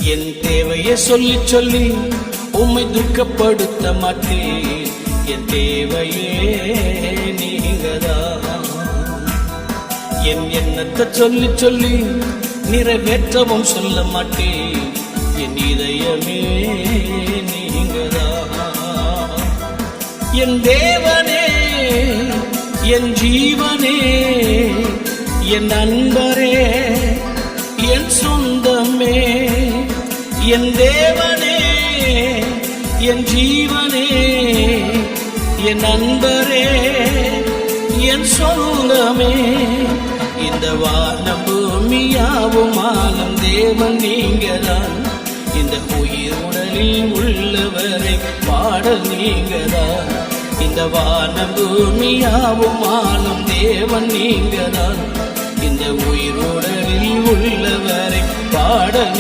என் தேவையை சொல்லி சொல்லி உம்மை துக்கப்படுத்த மாட்டேன். என் தேவையே நீங்கதான். என் எண்ணத்தை சொல்லி சொல்லி நிறைவேற்றவும் சொல்ல மாட்டேன். என் இதயமே நீங்கதான். என் தேவனே, என் ஜீவனே, என் நண்பரே, என் சொந்தமே, என் தேவனே, என் ஜீவனே, என் நண்பரே, என் சொந்தமே. இந்த வானம் பூமியாவும் ஆளும் தேவன் நீங்கதான். இந்த உயிர் உடலில் உள்ளவரை பாடல் நீங்கதான். இந்த வானம் பூமியாவும் ஆளும் தேவன் நீங்கதான். இந்த உயிர் உடலில் உள்ளவரை பாடல்